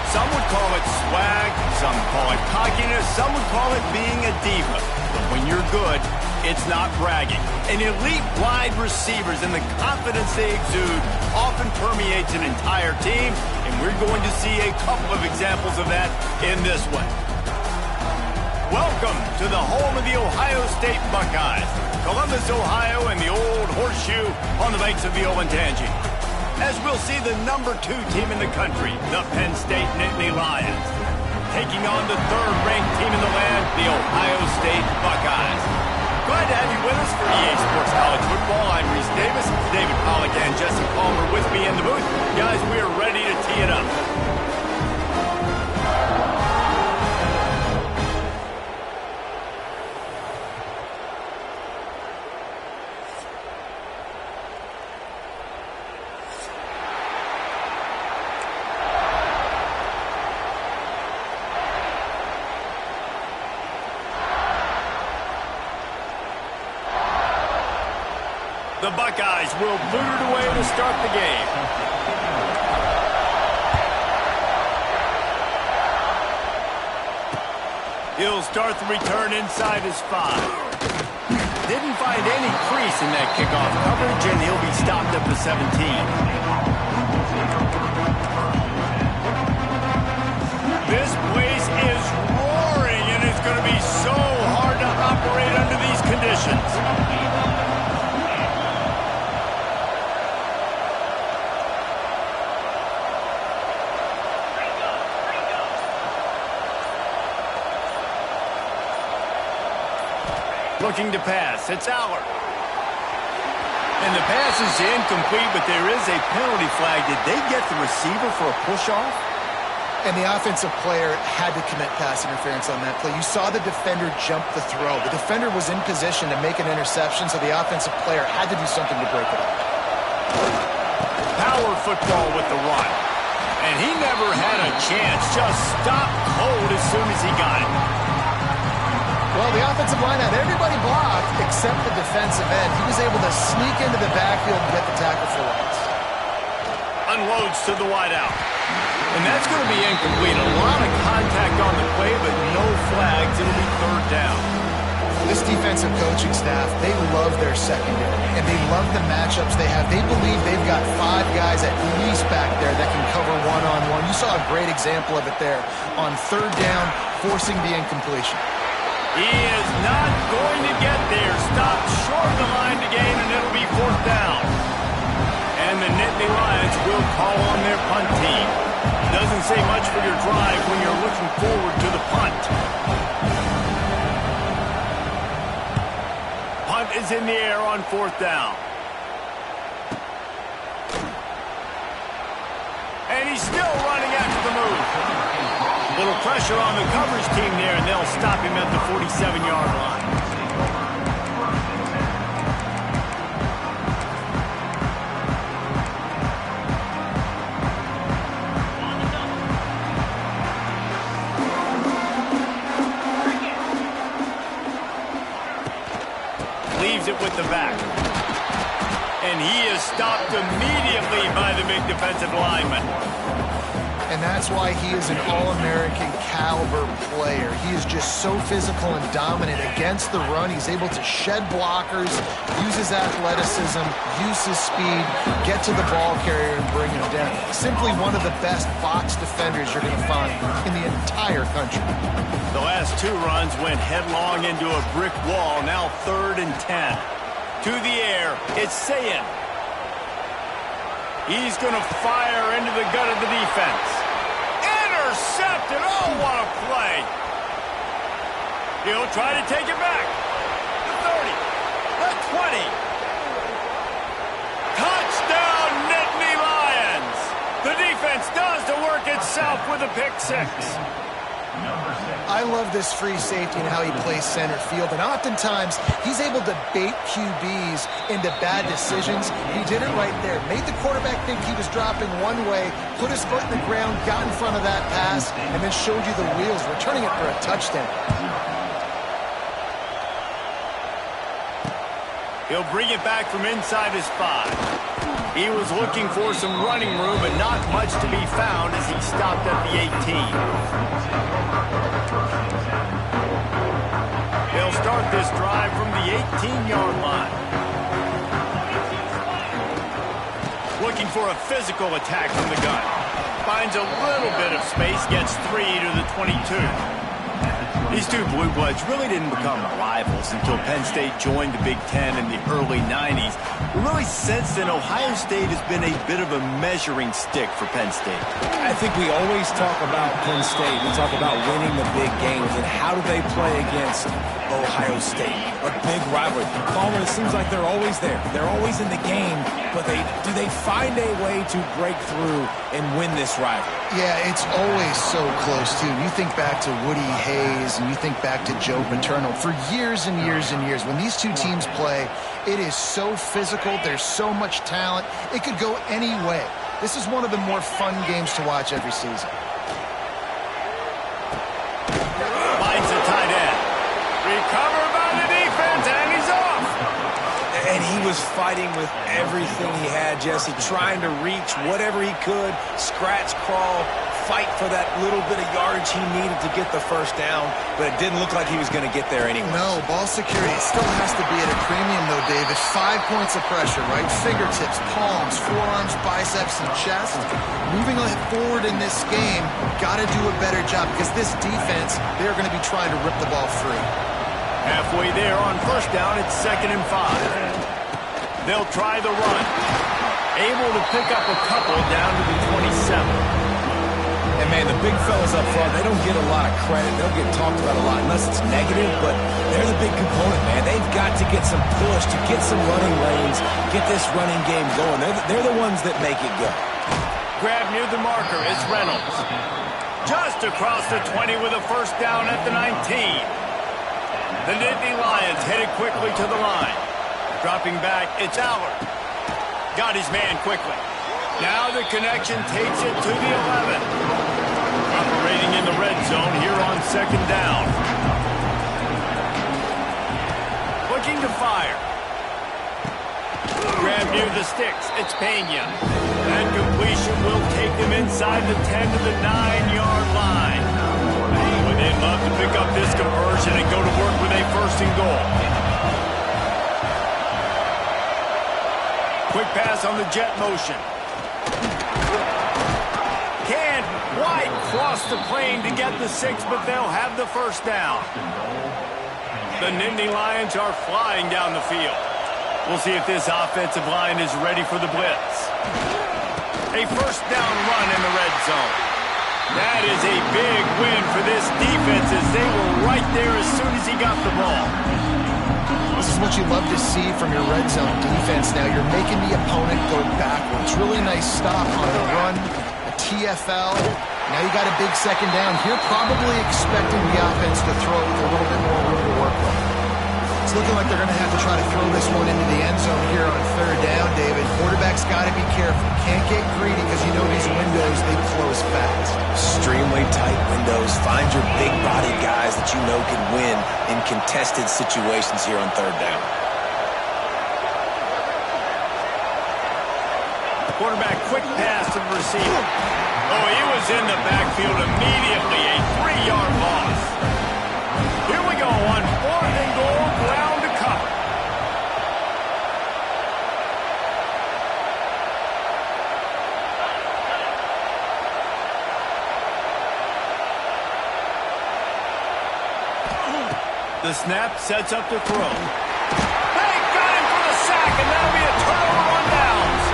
Some would call it swag, some call it cockiness, some would call it being a diva. But when you're good, it's not bragging. And elite wide receivers and the confidence they exude often permeates an entire team, and we're going to see a couple of examples of that in this one. Welcome to the home of the Ohio State Buckeyes, Columbus, Ohio, and the old horseshoe on the banks of the Ncaa. As we'll see the #2 team in the country, the Penn State Nittany Lions, taking on the third-ranked team in the land, the Ohio State Buckeyes. Glad to have you with us for EA Sports College Football. I'm Reese Davis, David Pollack, and Jesse Palmer with me in the booth. Guys, we are ready to tee it up. The Buckeyes will boot it away to start the game. He'll start the return inside his 5. Didn't find any crease in that kickoff coverage, and he'll be stopped at the 17. This place is roaring, and it's going to be so hard to operate under these conditions. Looking to pass. It's Aller. And the pass is incomplete, but there is a penalty flag. Did they get the receiver for a push-off? And the offensive player had to commit pass interference on that play. You saw the defender jump the throw. The defender was in position to make an interception, so the offensive player had to do something to break it up. Power football with the run. And he never had a chance. Just stopped cold as soon as he got it. Well, the offensive line had everybody blocked except the defensive end. He was able to sneak into the backfield and get the tackle for loss. Unloads to the wideout. And that's going to be incomplete. A lot of contact on the play, but no flags. It'll be third down. This defensive coaching staff, they love their secondary, and they love the matchups they have. They believe they've got 5 guys at least back there that can cover one-on-one. You saw a great example of it there on third down, forcing the incompletion. He is not going to get there. Stopped short of the line to gain, and it'll be fourth down. And the Nittany Lions will call on their punt team. Doesn't say much for your drive when you're looking forward to the punt. Punt is in the air on fourth down. And he's still running after the move. Little pressure on the coverage team there, and they'll stop him at the 47-yard line. Leaves it with the back. And he is stopped immediately by the big defensive lineman. And that's why he is an All-American caliber player. He is just so physical and dominant against the run. He's able to shed blockers, use his athleticism, use his speed, get to the ball carrier and bring him down. Simply one of the best box defenders you're going to find in the entire country. The last 2 runs went headlong into a brick wall. Now 3rd and 10. To the air, it's Ncaa. He's going to fire into the gut of the defense. Intercepted! Oh, what a play! He'll try to take it back. The 30. The 20. Touchdown, Nittany Lions! The defense does the work itself with a pick 6. I love this free safety and how he plays center field, and oftentimes he's able to bait QBs into bad decisions. He did it right there. Made the quarterback think he was dropping one way, put his foot in the ground, got in front of that pass, and then showed you the wheels, returning it for a touchdown. He'll bring it back from inside his 5. He was looking for some running room, but not much to be found as he stopped at the 18. They'll start this drive from the 18-yard line. Looking for a physical attack from the gun. Finds a little bit of space, gets 3 to the 22. These two Blue Bloods really didn't become rivals until Penn State joined the Big Ten in the early 90s. We really sense that Ohio State has been a bit of a measuring stick for Penn State. I think we always talk about Penn State. We talk about winning the big games, and how do they play against Ohio State? A big rivalry. Palmer, it seems like they're always there. They're always in the game, but do they find a way to break through and win this rivalry? Yeah, it's always so close, too. You think back to Woody Hayes, and you think back to Joe Paterno. For years and years and years, when these two teams play, it is so physical. There's so much talent. It could go any way. This is one of the more fun games to watch every season. Finds the tight end. Recovered by the defense, and he's off. And he was fighting with everything he had, Jesse, trying to reach whatever he could, scratch, crawl, fight for that little bit of yardage he needed to get the first down, but it didn't look like he was going to get there anyway. No, ball security still has to be at a premium, though, David. 5 points of pressure, right? Fingertips, palms, forearms, biceps, and chest. Moving forward in this game, got to do a better job because this defense, they're going to be trying to rip the ball free. Halfway there on first down, it's 2nd and 5. They'll try the run. Able to pick up a couple down to the 27. And, man, the big fellas up front, they don't get a lot of credit. They'll get talked about a lot unless it's negative, but they're the big component, man. They've got to get some push, to get some running lanes, get this running game going. They're the ones that make it go. Grab near the marker. It's Reynolds. Just across the 20 with a first down at the 19. The Nittany Lions headed quickly to the line. Dropping back, it's Allard. Got his man quickly. Now the connection takes it to the 11. Operating in the red zone here on 2nd down. Looking to fire. Grab near the sticks. It's Pena. That completion will take them inside the 10 to the 9-yard line. But they'd love to pick up this conversion and go to work with a 1st and goal. Quick pass on the jet motion. Can White cross the plane to get the 6, but they'll have the first down. The Nittany Lions are flying down the field. We'll see if this offensive line is ready for the blitz. A first down run in the red zone. That is a big win for this defense as they were right there as soon as he got the ball. This is what you love to see from your red zone defense. Now you're making the opponent go backwards. Really nice stop on the run, a TFL. Now you got a big 2nd down. Here probably expecting the offense to throw with a little bit more room to work with. It's looking like they're going to have to try to throw this one into the end zone here on 3rd down, David. Quarterback's got to be careful. Can't get greedy because you know these windows, they close fast. Extremely tight windows. Find your big-bodied guys that you know can win in contested situations here on 3rd down. Quarterback quick pass to the receiver. Oh, he was in the backfield immediately. A 3-yard loss. Here we go on 4th and goal, ground to cover. The snap sets up to throw. They got him for the sack, and that'll be a turnover on downs.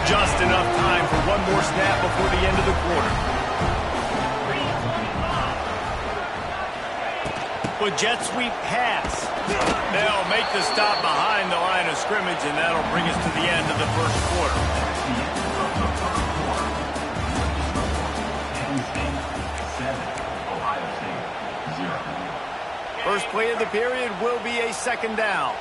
Just enough time for one more snap before the end of the quarter. With jet sweep pass. They'll make the stop behind the line of scrimmage, and that'll bring us to the end of the 1st quarter. First play of the period will be a 2nd down.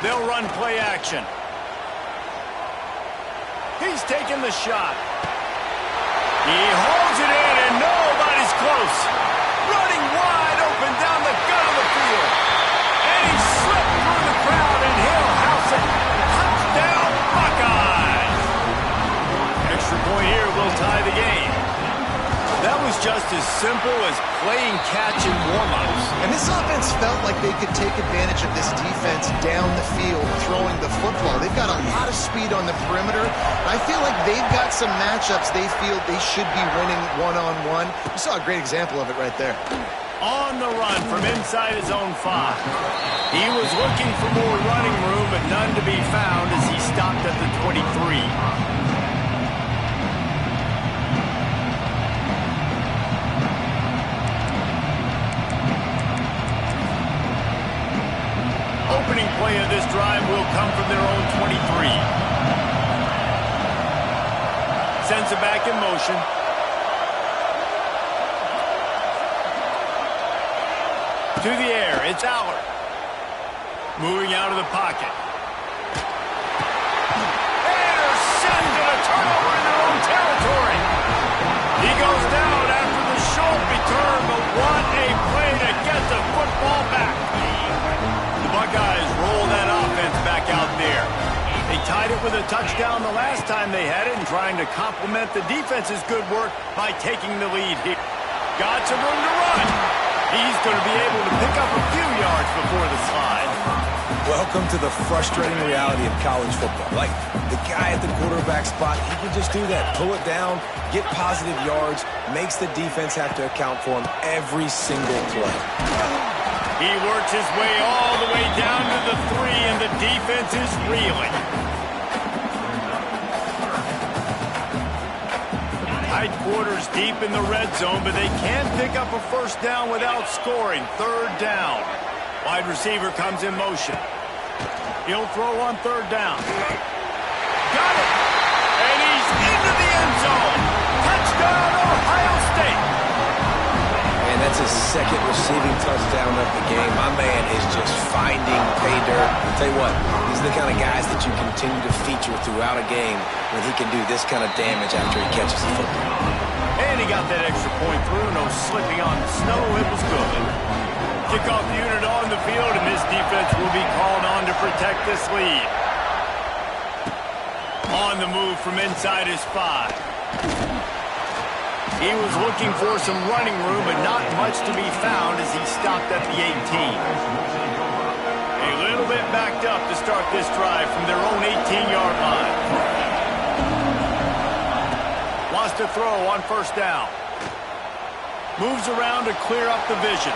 They'll run play action. He's taking the shot. He holds it in, and nobody's close. close. Running wide open down the gut of the field. And he slipped through the crowd, and he'll house it. Touchdown, Buckeyes. Extra point here will tie the game. That was just as simple as playing catch in warm-ups. And this offense felt like they could take advantage of this defense down the field, throwing the football. They've got a lot of speed on the perimeter. I feel like they've got some matchups they feel they should be winning one-on-one. You saw a great example of it right there. On the run from inside his own 5. He was looking for more running room, but none to be found as he stopped at the 23. Opening play of this drive will come from their own 23. Sends it back in motion. To the air, it's Allard. Moving out of the pocket. Intercepted, a turnover in their own territory. He goes down after the short return, but what a play to get the football back. Buckeyes roll that offense back out there. They tied it with a touchdown the last time they had it and trying to complement the defense's good work by taking the lead here. Got some room to run. He's going to be able to pick up a few yards before the slide. Welcome to the frustrating reality of college football. Like, the guy at the quarterback spot, he can just do that. Pull it down, get positive yards, makes the defense have to account for him every single play. He works his way all the way down to the 3, and the defense is reeling. Tight quarters deep in the red zone, but they can't pick up a first down without scoring. 3rd down. Wide receiver comes in motion. He'll throw on 3rd down. Got it! And he's into the end zone. Touchdown, Ohio State. And that's his 2nd receiving touchdown of the game. My man is just finding pay dirt. I'll tell you what, these are the kind of guys that you continue to feature throughout a game when he can do this kind of damage after he catches the football. And he got that extra point through. No slipping on the snow. It was good. Kickoff unit on the field, and this defense will be called on to protect this lead. On the move from inside his 5. He was looking for some running room, but not much to be found as he stopped at the 18. A little bit backed up to start this drive from their own 18-yard line. Wants to throw on 1st down. Moves around to clear up the vision.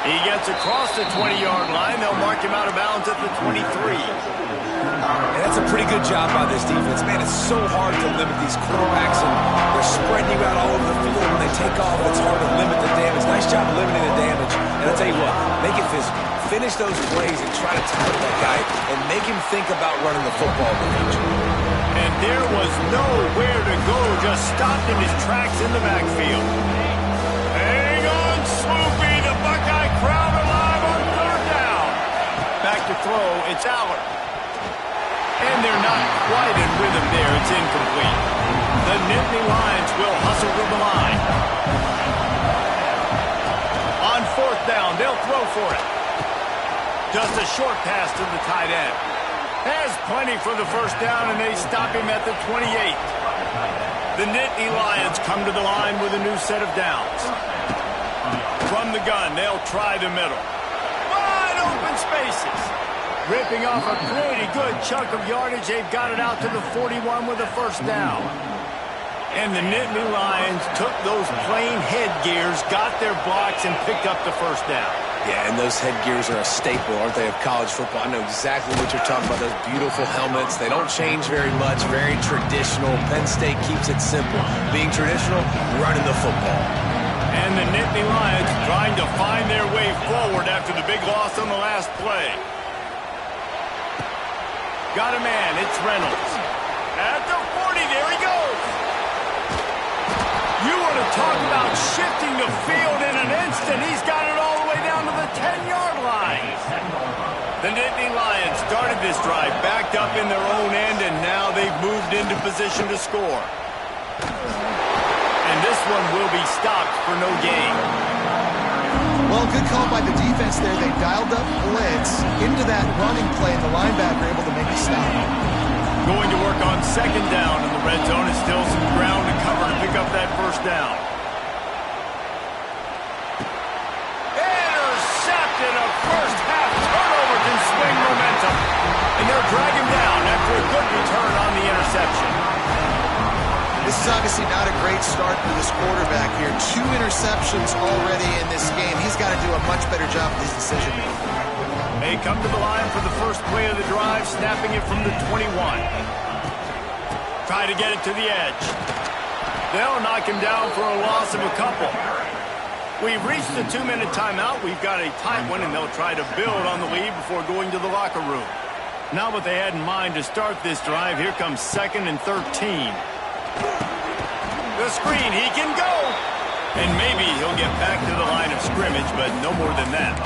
He gets across the 20-yard line. They'll mark him out of bounds at the 23. And that's a pretty good job by this defense. Man, it's so hard to limit these quarterbacks, and they're spreading you out all over the field. When they take off, it's hard to limit the damage. Nice job limiting the damage. And I'll tell you what, make it physical. Finish those plays and try to target that guy and make him think about running the football in the future. And there was nowhere to go, just stopped in his tracks in the backfield. Hang on, Swoopy, the Buckeye crowd alive on 3rd down. Back to throw, it's Allard. And they're not quite in rhythm there. It's incomplete. The Nittany Lions will hustle to the line. On 4th down, they'll throw for it. Just a short pass to the tight end. Has plenty for the 1st down, and they stop him at the 28. The Nittany Lions come to the line with a new set of downs. From the gun, they'll try the middle. Wide open spaces. Ripping off a pretty good chunk of yardage. They've got it out to the 41 with a 1st down. And the Nittany Lions took those plain headgears, got their blocks, and picked up the 1st down. Yeah, and those headgears are a staple, aren't they, of college football? I know exactly what you're talking about, those beautiful helmets. They don't change very much, very traditional. Penn State keeps it simple. Being traditional, running the football. And the Nittany Lions trying to find their way forward after the big loss on the last play. Got a man, it's Reynolds. At the 40, there he goes. You want to talk about shifting the field in an instant. He's got it all the way down to the 10-yard line. The Nittany Lions started this drive backed up in their own end, and now they've moved into position to score. And and this one will be stopped for no gain. Well, good call by the defense there. They dialed up blitz into that running play, and the linebacker able to make a stop. Going to work on second down in the red zone. Is still some ground to cover to pick up that first down. Intercepted. A first half turnover can swing momentum. And they'll drag him down after a good return on the interception. This is obviously not a great start for this quarterback here. 2 interceptions already in this game. He's got to do a much better job with his decision-making. They come to the line for the first play of the drive, snapping it from the 21. Try to get it to the edge. They'll knock him down for a loss of a couple. We've reached the 2-minute timeout. We've got a tight one, and they'll try to build on the lead before going to the locker room. Not what they had in mind to start this drive. Here comes 2nd and 13. The screen, he can go. And maybe he'll get back to the line of scrimmage, but no more than that.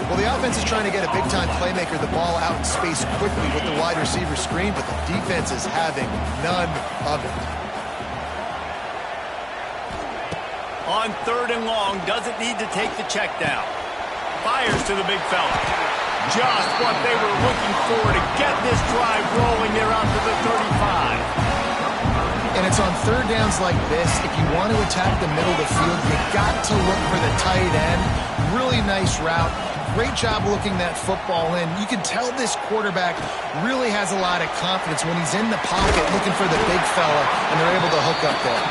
Well, the offense is trying to get a big-time playmaker the ball out in space quickly with the wide receiver screen, but the defense is having none of it. On 3rd and long, doesn't need to take the check down. Fires to the big fella. Just what they were looking for to get this drive rolling. They're out to the 35. And it's on 3rd downs like this. If you want to attack the middle of the field, you got to look for the tight end. Really nice route. Great job looking that football in. You can tell this quarterback really has a lot of confidence when he's in the pocket looking for the big fella, and they're able to hook up there.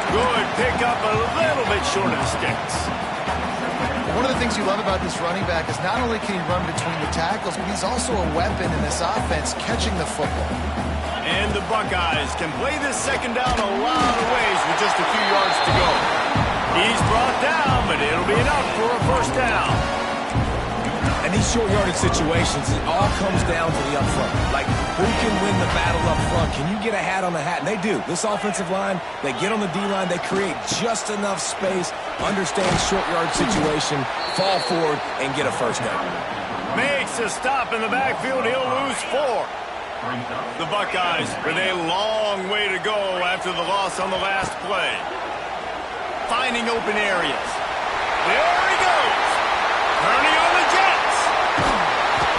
Good pick up, a little bit short of the sticks. One of the things you love about this running back is not only can he run between the tackles, but he's also a weapon in this offense catching the football. And the Buckeyes can play this second down a lot of ways with just a few yards to go. He's brought down, but it'll be enough for a first down. And these short yardage situations, it all comes down to the up front. Like, who can win the battle up front? Can you get a hat on the hat? And they do. This offensive line, they get on the D-line, they create just enough space, understand short yard situation, fall forward, and get a first down. Makes a stop in the backfield. He'll lose 4. The Buckeyes with a long way to go after the loss on the last play. Finding open areas. There he goes. Turning on the Jets.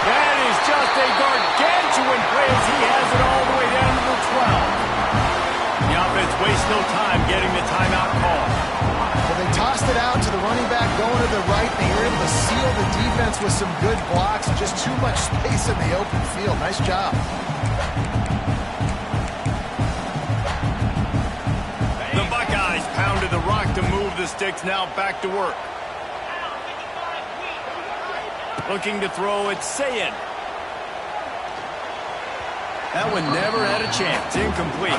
That is just a gargantuan play as he has it all the way down to the 12. The offense wastes no time getting the timeout call. Well, they tossed it out to the running back going to the right. They were able to seal the defense with some good blocks. Just too much space in the open field. Nice job. The Buckeyes pounded the rock to move the sticks. Now back to work. Looking to throw it, Ncaa. That one never had a chance. Incomplete.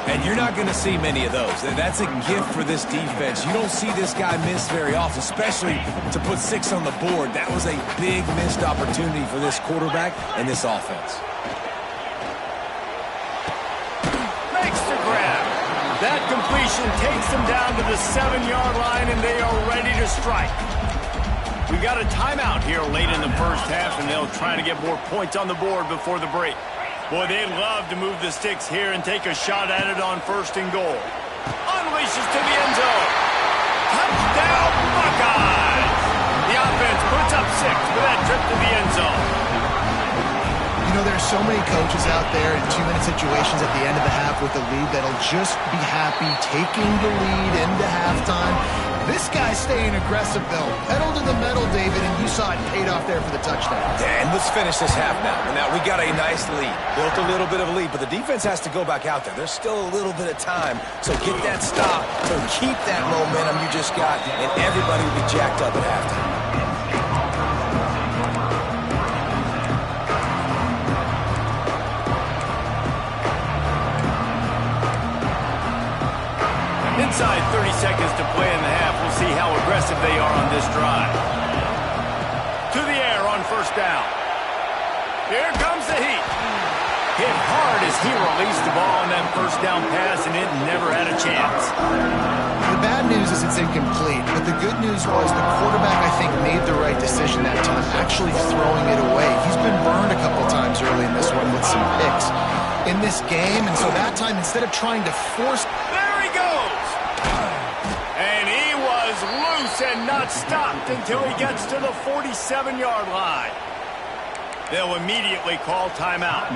And you're not going to see many of those. That's a gift for this defense. You don't see this guy miss very often, especially to put 6 on the board. That was a big missed opportunity for this quarterback and this offense. Makes the grab. That completion takes them down to the 7-yard line, and they are ready to strike. We've got a timeout here late in the first half, and they'll try to get more points on the board before the break. Boy, they'd love to move the sticks here and take a shot at it on 1st and goal. Unleashes to the end zone. Touchdown, Buckeyes! The offense puts up 6 for that trip to the end zone. You know, there's so many coaches out there in 2-minute situations at the end of the half with the lead that'll just be happy taking the lead into halftime. This guy's staying aggressive, though. Pedal to the metal, David, and you saw it paid off there for the touchdown. And let's finish this half now. Now, we got a nice lead. Built a little bit of a lead, but the defense has to go back out there. There's still a little bit of time. So get that stop. So keep that momentum you just got, and everybody will be jacked up at halftime. Inside 30 seconds to play in the half. We'll see how aggressive they are on this drive. To the air on 1st down. Here comes the heat. Hit hard as he released the ball on that 1st down pass, and it never had a chance. The bad news is it's incomplete, but the good news was the quarterback, I think, made the right decision that time, actually throwing it away. He's been burned a couple times early in this one with some picks in this game, and so that time, instead of trying to force... There he goes! loose and not stopped until he gets to the 47-yard line. They'll immediately call timeout.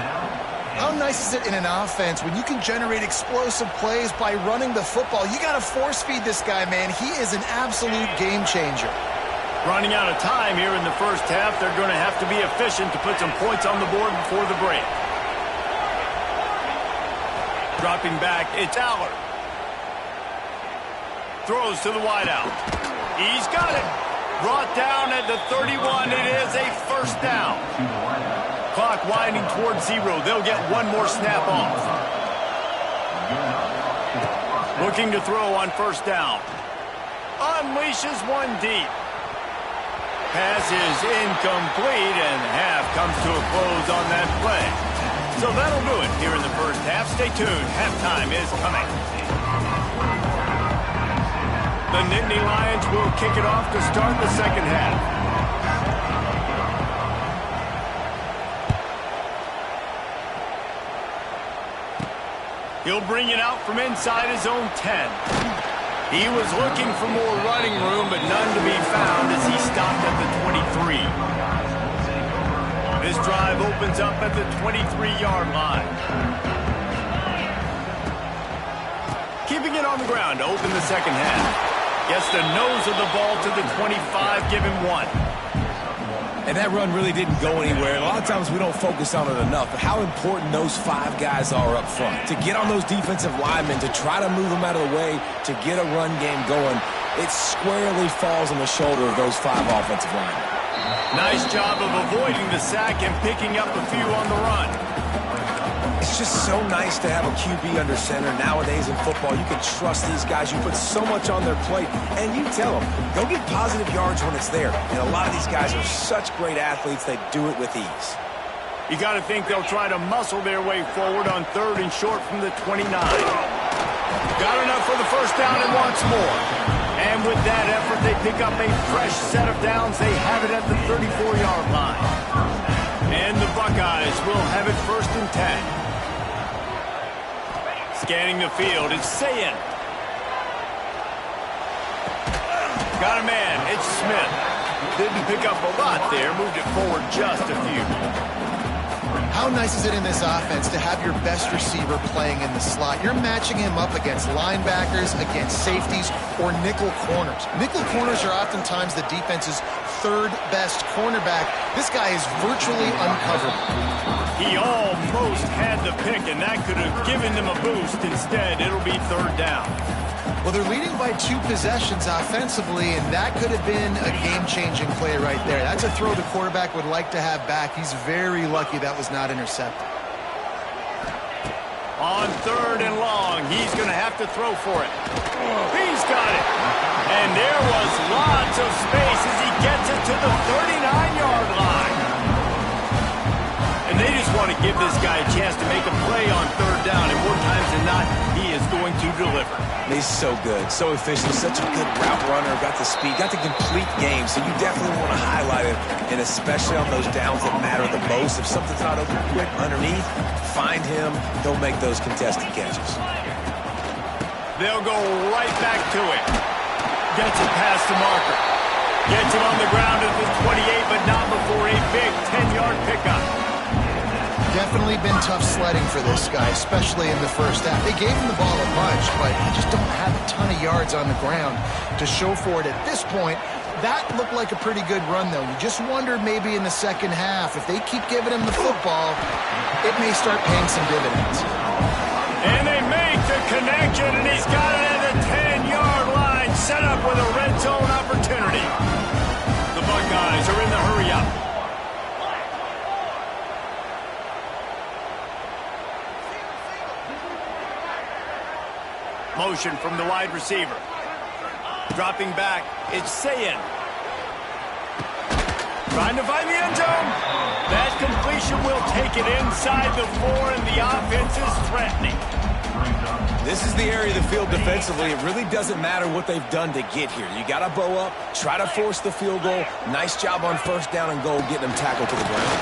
How nice is it in an offense when you can generate explosive plays by running the football? You got to force feed this guy, man. He is an absolute game changer. Running out of time here in the first half. They're going to have to be efficient to put some points on the board before the break. Dropping back, it's Aller. Throws to the wideout. He's got it. Brought down at the 31. It is a first down. Clock winding towards 0. They'll get one more snap off. Looking to throw on first down. Unleashes one deep. Pass is incomplete, and half comes to a close on that play. So that'll do it here in the first half. Stay tuned. Halftime is coming. The Nittany Lions will kick it off to start the second half. He'll bring it out from inside his own 10. He was looking for more running room, but none to be found as he stopped at the 23. This drive opens up at the 23-yard line. Keeping it on the ground to open the second half. Gets the nose of the ball to the 25, give him 1. And that run really didn't go anywhere. A lot of times we don't focus on it enough, but how important those 5 guys are up front. To get on those defensive linemen, to try to move them out of the way, to get a run game going, it squarely falls on the shoulder of those 5 offensive linemen. Nice job of avoiding the sack and picking up a few on the run. It's just so nice to have a QB under center. Nowadays in football, you can trust these guys. You put so much on their plate, and you tell them, go get positive yards when it's there. And a lot of these guys are such great athletes, they do it with ease. You got to think they'll try to muscle their way forward on 3rd and short from the 29. Got enough for the first down and wants more. And with that effort, they pick up a fresh set of downs. They have it at the 34-yard line. And the Buckeyes will have it 1st and 10. Scanning the field, it's Ncaa. Got a man, it's Smith. Didn't pick up a lot there, moved it forward just a few. How nice is it in this offense to have your best receiver playing in the slot? You're matching him up against linebackers, against safeties, or nickel corners. Nickel corners are oftentimes the defense's 3rd best cornerback. This guy is virtually uncoverable. He almost had the pick, and that could have given them a boost. Instead, it'll be 3rd down. Well, they're leading by 2 possessions offensively, and that could have been a game-changing play right there. That's a throw the quarterback would like to have back. He's very lucky that was not intercepted. On 3rd and long, he's going to have to throw for it. He's got it. And there was lots of space as he gets it to the 39-yard line. And they just want to give this guy a chance to make a play on 3rd down, and more times than not, he is going to deliver. He's so good, so efficient, such a good route runner, got the speed, got the complete game, so you definitely want to highlight it, and especially on those downs that matter the most. If something's not open quick underneath, find him, he'll make those contested catches. They'll go right back to it. Gets it past the marker. Gets it on the ground at the 28, but not before a big 10-yard pickup. Definitely been tough sledding for this guy, especially in the first half. They gave him the ball a bunch, but he just don't have a ton of yards on the ground to show for it at this point. That looked like a pretty good run, though. You just wondered maybe in the second half, if they keep giving him the football, it may start paying some dividends. And they make the connection, and he's got it at the 10-yard line, set up with a red zone opportunity. The Buckeyes are in the hurry-up. Motion from the wide receiver. Dropping back, it's Ncaa. Trying to find the end zone. That completion will take it inside the 4, and the offense is threatening. This is the area of the field defensively. It really doesn't matter what they've done to get here. You got to bow up, try to force the field goal. Nice job on 1st down and goal, getting them tackled to the ground.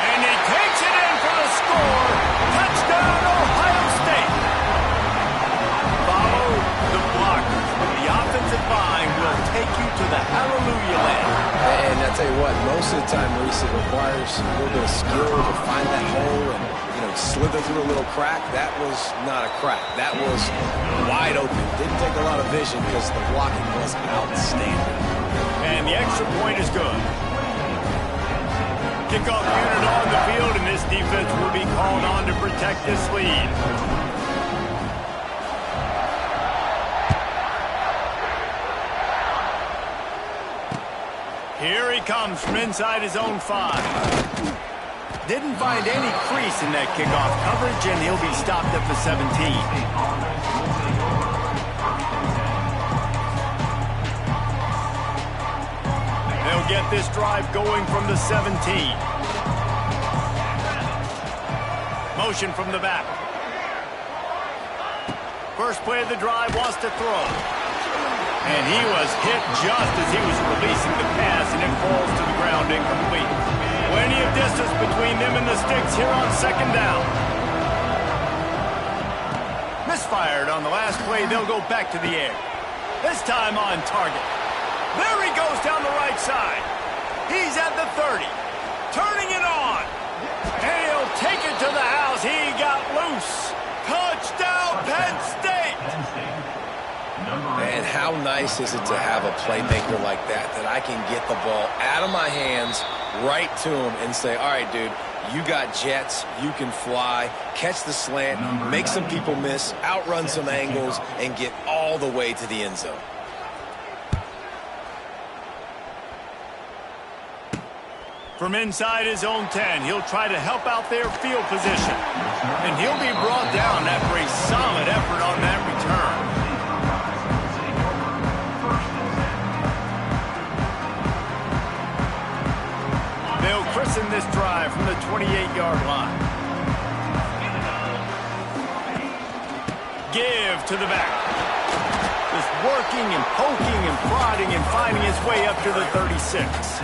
And he takes it in for the score. Touchdown, Ohio State. The blockers from the offensive line will to the hallelujah land. And I tell you what, most of the time, Reese, it requires a little bit of skill to find that hole and, slither through a little crack. That was not a crack. That was wide open. Didn't take a lot of vision because the blocking was outstanding. And the extra point is good. Kickoff unit on the field, and this defense will be called on to protect this lead. Here he comes from inside his own 5. Didn't find any crease in that kickoff coverage, and he'll be stopped at the 17. They'll get this drive going from the 17. Motion from the back. First play of the drive, wants to throw. And he was hit just as he was releasing the pass, and it falls to the ground incomplete. Plenty of distance between them and the sticks here on second down. Misfired on the last play. They'll go back to the air. This time on target. There he goes down the right side. He's at the 30. Turning it on. And he'll take it to the house. He got loose. Touchdown, Penn State. Man, how nice is it to have a playmaker like that I can get the ball out of my hands right to him and say, all right, dude, you got jets, you can fly, catch the slant, make some people miss, outrun some angles, and get all the way to the end zone. From inside his own 10, he'll try to help out their field position. And he'll be brought down after a solid effort on that return. They'll christen this drive from the 28-yard line. Give to the back. Just working and poking and prodding and finding his way up to the 36.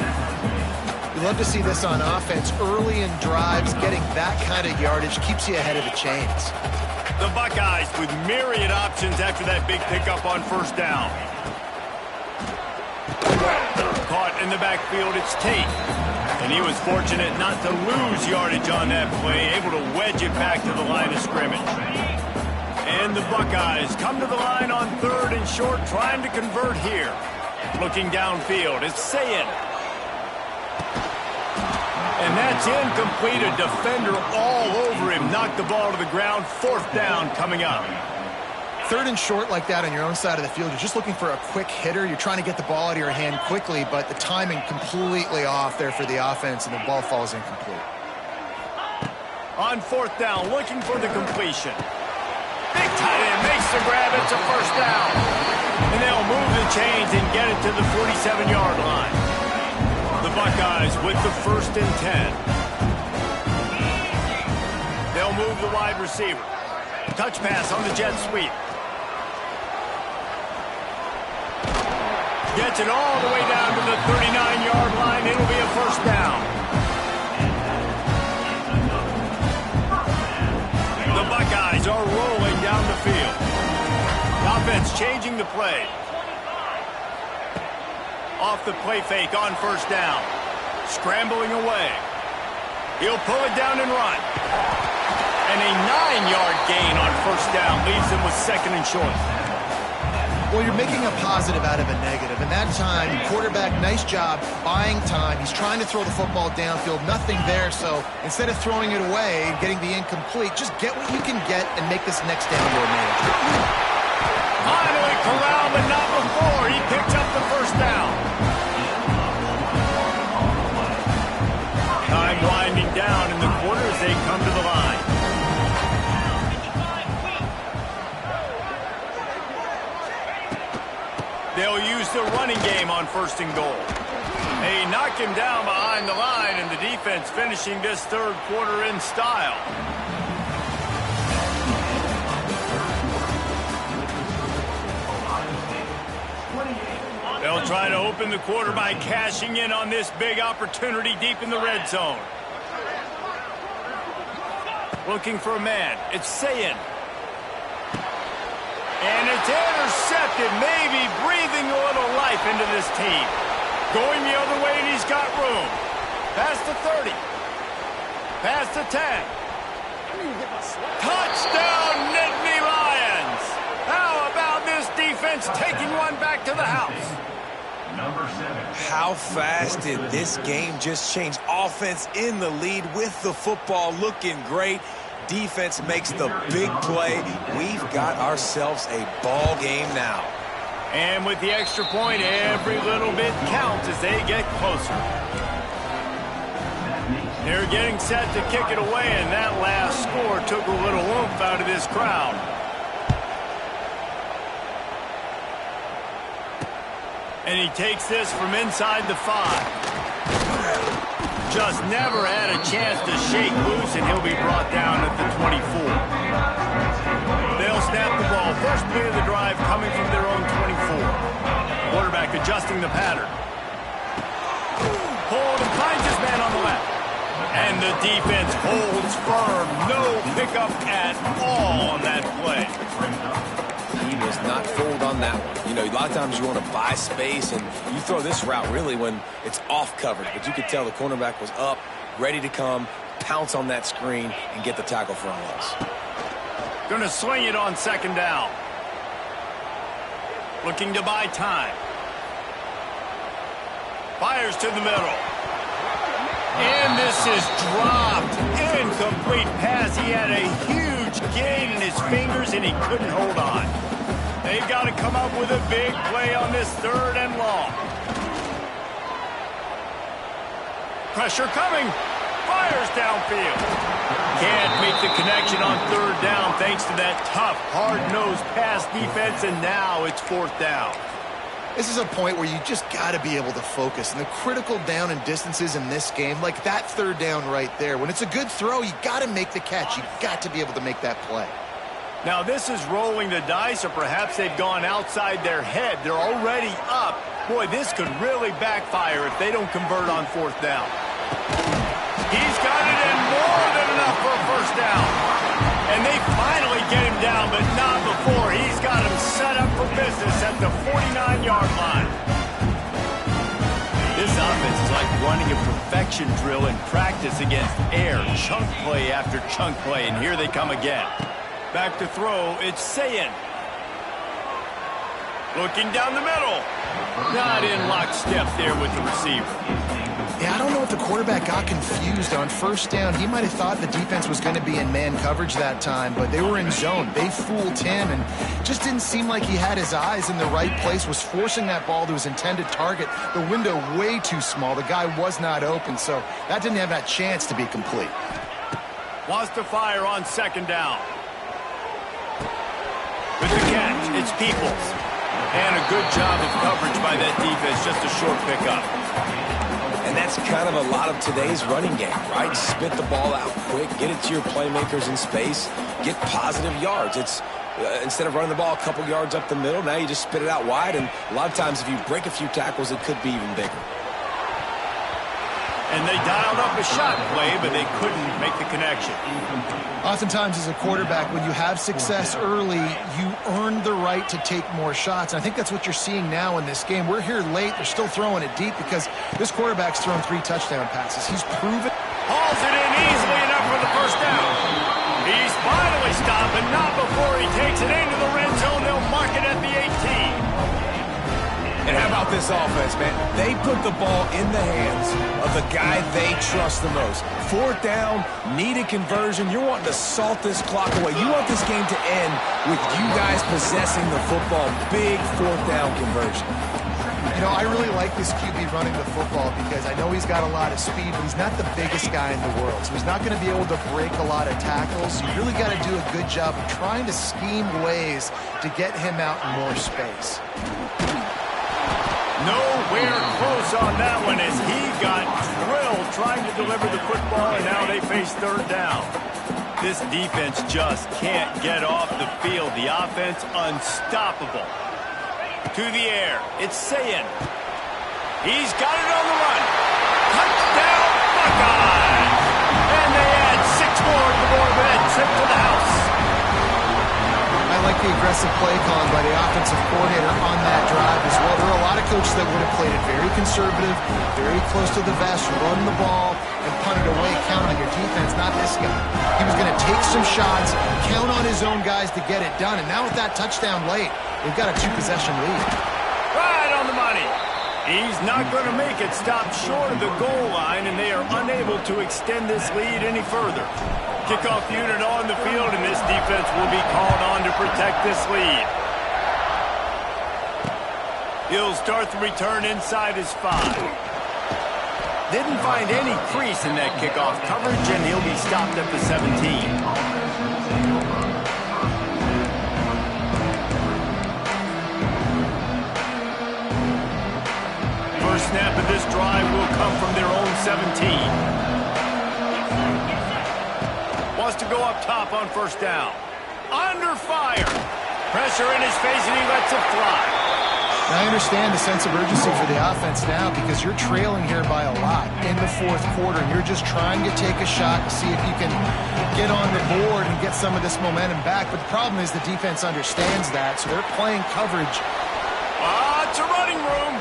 You love to see this on offense. Early in drives, getting that kind of yardage keeps you ahead of the chains. The Buckeyes with myriad options after that big pickup on first down. Caught in the backfield, it's Tate. And he was fortunate not to lose yardage on that play, able to wedge it back to the line of scrimmage. And the Buckeyes come to the line on 3rd and short, trying to convert here. Looking downfield, it's Ncaa. And that's incomplete. A defender all over him. Knocked the ball to the ground. 4th down coming up. 3rd and short like that on your own side of the field, you're just looking for a quick hitter. You're trying to get the ball out of your hand quickly, but the timing completely off there for the offense, and the ball falls incomplete. On 4th down, looking for the completion. Big tight end makes the grab. It's a first down. And they'll move the chains and get it to the 47-yard line. The Buckeyes with the 1st and 10. They'll move the wide receiver. Touch pass on the jet sweep. Gets it all the way down to the 39-yard line. It'll be a first down. The Buckeyes are rolling down the field. The offense changing the play. Off the play fake on first down. Scrambling away. He'll pull it down and run. And a 9-yard gain on first down leaves him with 2nd and short. Well, you're making a positive out of a negative. And that time, quarterback, nice job buying time. He's trying to throw the football downfield. Nothing there. So instead of throwing it away and getting the incomplete, just get what you can get and make this next down more manageable. Finally corralled, but not before. He picks up the first down. Time winding down in the quarter as they come to the line. They'll use the running game on 1st and goal. They knock him down behind the line, and the defense finishing this 3rd quarter in style. They'll try to open the quarter by cashing in on this big opportunity deep in the red zone. Looking for a man. It's Ncaa. And it's intercepted, maybe breathing a little life life into this team. Going the other way, and he's got room. Past the 30. Past the 10. Touchdown, Nittany Lions! How about this defense taking one back to the house? How fast did this game just change? Offense in the lead with the football, looking great. Defense makes the big play. We've got ourselves a ball game now. And with the extra point, every little bit counts as they get closer. They're getting set to kick it away, and that last score took a little oomph out of this crowd. And he takes this from inside the 5. Just never had a chance to shake loose, and he'll be brought down at the 24. They'll snap the ball. First play of the drive coming from their own 24. Quarterback adjusting the pattern. Hold and finds his man on the left. And the defense holds firm. No pickup at all on that play. He was not fooled on that one. You know, a lot of times you want to buy space, and you throw this route really when it's off coverage. But you could tell the cornerback was up, ready to come, pounce on that screen, and get the tackle for a loss. Going to swing it on second down. Looking to buy time. Fires to the middle. And this is dropped. Incomplete pass. He had a huge gain in his fingers, and he couldn't hold on. They've got to come up with a big play on this 3rd and long. Pressure coming. Fires downfield. Can't make the connection on 3rd down thanks to that tough, hard-nosed pass defense, and now it's 4th down. This is a point where you just got to be able to focus. And the critical down and distances in this game, like that 3rd down right there, when it's a good throw, you got to make the catch. You got to be able to make that play. Now, this is rolling the dice, or perhaps they've gone outside their head. They're already up. Boy, this could really backfire if they don't convert on 4th down. He's got it, and more than enough for a 1st down. And they finally get him down, but not before. He's got him set up for business at the 49-yard line. This offense is like running a perfection drill in practice against air. Chunk play after chunk play, and here they come again. Back to throw, it's Ncaa. Looking down the middle. Not in lockstep there with the receiver. Yeah, I don't know if the quarterback got confused on 1st down. He might have thought the defense was going to be in man coverage that time, but they were in zone. They fooled him, and just didn't seem like he had his eyes in the right place, was forcing that ball to his intended target. The window way too small. The guy was not open, so that didn't have that chance to be complete. Wants to fire on 2nd down. With the catch, it's Peoples. And a good job of coverage by that defense, just a short pickup. And that's kind of a lot of today's running game, right? Spit the ball out quick, get it to your playmakers in space, get positive yards. It's instead of running the ball a couple yards up the middle, now you just spit it out wide, and a lot of times if you break a few tackles, it could be even bigger. And they dialed up a shot play, but they couldn't make the connection. Oftentimes as a quarterback, when you have success early, you earn the right to take more shots. And I think that's what you're seeing now in this game. We're here late. They're still throwing it deep because this quarterback's thrown 3 touchdown passes. He's proven. Hauls it in easily enough for the 1st down. He's finally stopped, but not before he takes it into the red zone. They'll mark it at the 18. And how about this offense, man? They put the ball in the hands of the guy they trust the most. 4th down, needed conversion. You're wanting to salt this clock away. You want this game to end with you guys possessing the football. Big 4th down conversion. You know, I really like this QB running the football because I know he's got a lot of speed, but he's not the biggest guy in the world. So he's not going to be able to break a lot of tackles. You really got to do a good job of trying to scheme ways to get him out in more space. Nowhere close on that one as he got drilled trying to deliver the football, and now they face 3rd down. This defense just can't get off the field. The offense unstoppable. To the air, it's Ncaa. He's got it on the run. Touchdown, Buckeyes! And they add 6 more to the board with that trip to the house. I like the aggressive play calling by the offensive coordinator on that drive as well. There are a lot of coaches that would have played it very conservative, very close to the vest, run the ball, and punt it away, count on your defense, not this guy. He was going to take some shots, count on his own guys to get it done, and now with that touchdown late, they've got a 2-possession lead. Right on the money. He's not going to make it stop short of the goal line, and they are unable to extend this lead any further. Kickoff unit on the field, and this defense will be called on to protect this lead. He'll start the return inside his 5. Didn't find any crease in that kickoff coverage, and he'll be stopped at the 17. First snap of this drive will come from their own 17. Wants to go up top on first down. Under fire. Pressure in his face, and he lets it fly. I understand the sense of urgency for the offense now because you're trailing here by a lot in the fourth quarter, and you're just trying to take a shot to see if you can get on the board and get some of this momentum back. But the problem is the defense understands that, so they're playing coverage. It's a running room.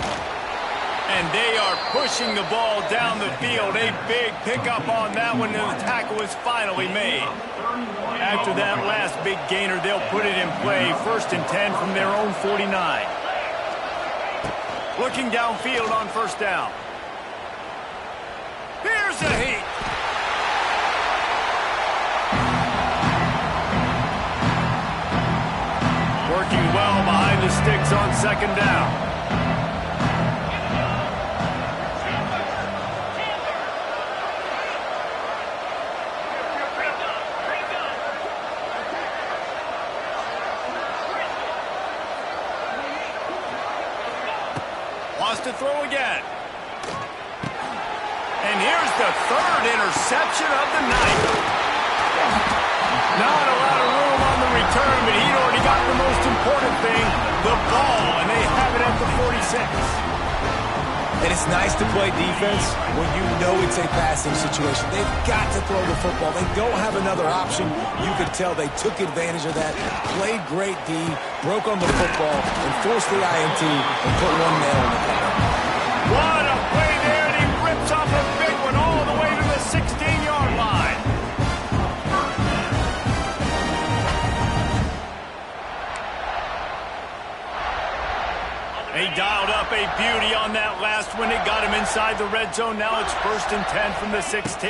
And they are pushing the ball down the field. A big pickup on that one, and the tackle is finally made. After that last big gainer, they'll put it in play. 1st and 10 from their own 49. Looking downfield on first down. Here's the heat. Working well behind the sticks on second down. Wants to throw again. And here's the 3rd interception of the night. Not a lot of room on the return, but he'd already got the most important thing, the ball, and they have it at the 46. And it's nice to play defense when you know it's a passing situation. They've got to throw the football. They don't have another option. You could tell they took advantage of that, played great D, broke on the football, and forced the INT and put one nail in the coffin. What a play there, and he rips off a big one all the way to the 16-yard line. He dialed up a beauty on that last one. It got him inside the red zone. Now it's 1st and 10 from the 16.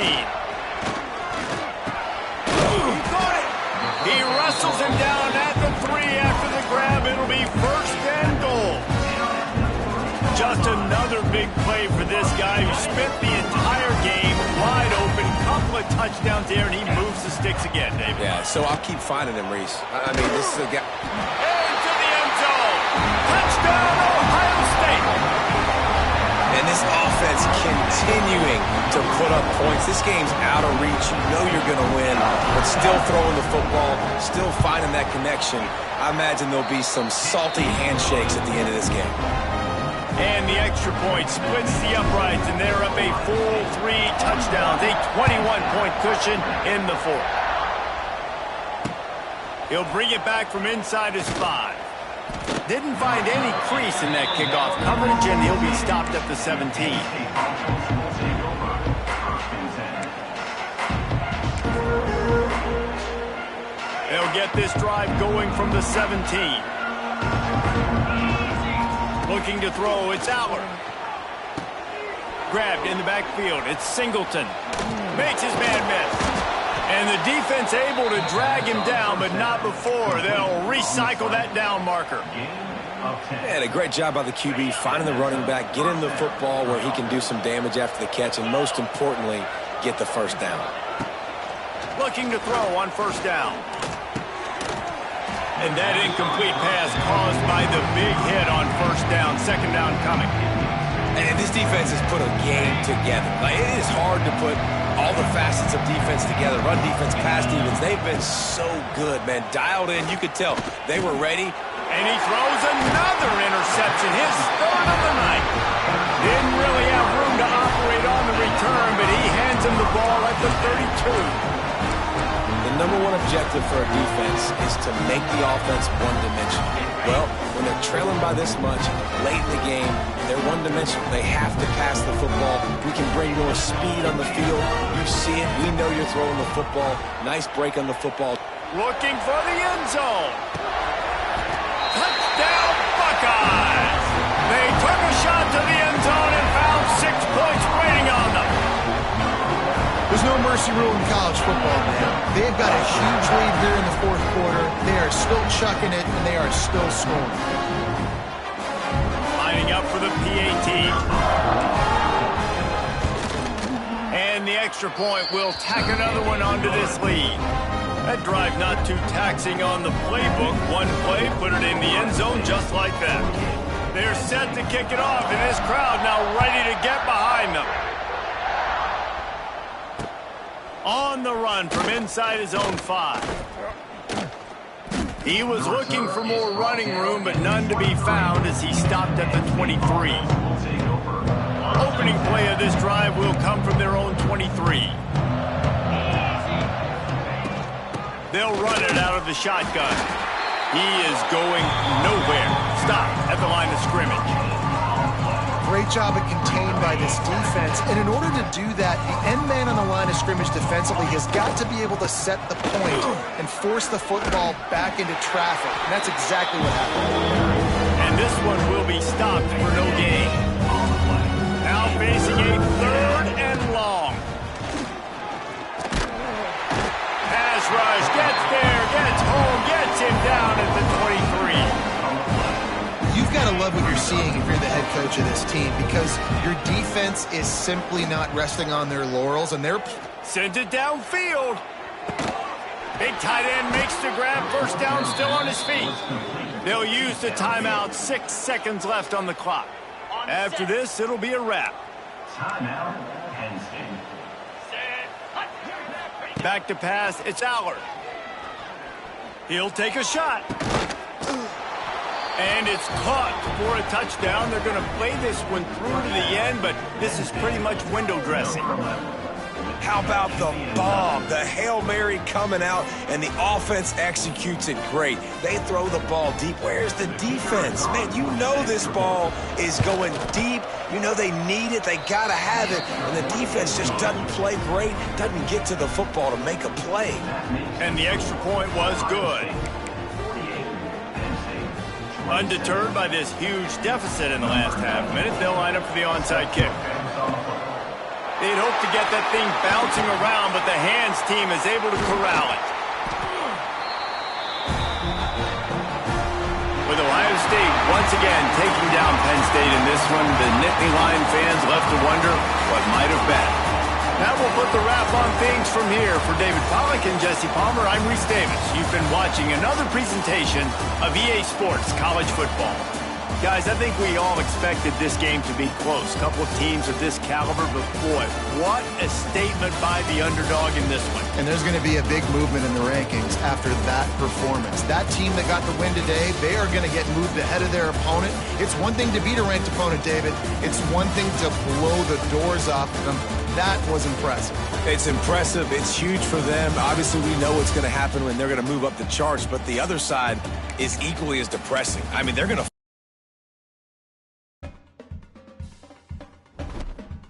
He wrestles him down at the 3 after the grab. It'll be 1st and goal. Just another big play for this guy who spent the entire game wide open. Couple of touchdowns there, and he moves the sticks again, David. Yeah, so I'll keep finding him, Reese. I mean, this is a guy. Into the end zone. Touchdown, Ohio State. And this offense continuing to put up points. This game's out of reach. You know you're going to win, but still throwing the football, still finding that connection. I imagine there'll be some salty handshakes at the end of this game. And the extra point splits the uprights, and they're up a full 3 touchdowns, a 21-point cushion in the 4th. He'll bring it back from inside his 5. Didn't find any crease in that kickoff coverage, and he'll be stopped at the 17. They'll get this drive going from the 17. Looking to throw, it's Aller. Grabbed in the backfield, it's Singleton. Makes his man miss. And the defense able to drag him down, but not before. They'll recycle that down marker. Man, a great job by the QB, finding the running back, getting the football where he can do some damage after the catch, and most importantly, get the first down. Looking to throw on first down. And that incomplete pass caused by the big hit on first down. Second down coming. And this defense has put a game together. Like, it is hard to put all the facets of defense together. Run defense, pass defense. They've been so good, man. Dialed in. You could tell they were ready. And he throws another interception. His 3rd of the night. Didn't really have room to operate on the return, but he hands him the ball at the 32. The number one objective for a defense is to make the offense one-dimensional. Well, when they're trailing by this much late in the game, they're one-dimensional. They have to pass the football. We can bring more speed on the field. You see it. We know you're throwing the football. Nice break on the football. Looking for the end zone. Touchdown, Buckeyes! They took a shot to the end zone and found 6 points waiting on them. There's no mercy rule in college football, man. They've got a huge lead here in the fourth quarter. They are still chucking it, and they are still scoring. Lining up for the PAT. And the extra point will tack another one onto this lead. That drive not too taxing on the playbook. One play, put it in the end zone just like that. They're set to kick it off, and this crowd now ready to get behind them. On the run from inside his own 5. He was looking for more running room, but none to be found as he stopped at the 23. Opening play of this drive will come from their own 23. They'll run it out of the shotgun. He is going nowhere. Stop at the line of scrimmage. Great job at contained by this defense. And in order to do that, the end man on the line of scrimmage defensively has got to be able to set the point and force the football back into traffic. And that's exactly what happened. And this one will be stopped for no gain. Now facing a 3rd and long. Pass rush, gets there, gets home, gets him down at the 23. You've got to love what you're seeing if you're the head coach of this team, because your defense is simply not resting on their laurels, and they're... Sends it downfield. Big tight end makes the grab. First down, still on his feet. They'll use the timeout. 6 seconds left on the clock. After this, it'll be a wrap. Back to pass. It's Allard. He'll take a shot. And it's caught for a touchdown. They're going to play this one through to the end, but this is pretty much window dressing. How about the bomb? The Hail Mary coming out, and the offense executes it great. They throw the ball deep. Where's the defense? Man, you know this ball is going deep. You know they need it. They got to have it. And the defense just doesn't play great, doesn't get to the football to make a play. And the extra point was good. Undeterred by this huge deficit in the last half minute, they'll line up for the onside kick. They'd hope to get that thing bouncing around, but the hands team is able to corral it. With Ohio State once again taking down Penn State in this one, the Nittany Lion fans left to wonder what might have been. Now we'll put the wrap on things from here. For David Pollack and Jesse Palmer, I'm Reese Davis. You've been watching another presentation of EA Sports College Football. Guys, I think we all expected this game to be close. A couple of teams of this caliber, but boy, what a statement by the underdog in this one. And there's going to be a big movement in the rankings after that performance. That team that got the win today, they are going to get moved ahead of their opponent. It's one thing to beat a ranked opponent, David. It's one thing to blow the doors off them. That was impressive. It's impressive. It's huge for them. Obviously, we know what's going to happen when they're going to move up the charts, but the other side is equally as depressing. I mean, they're going to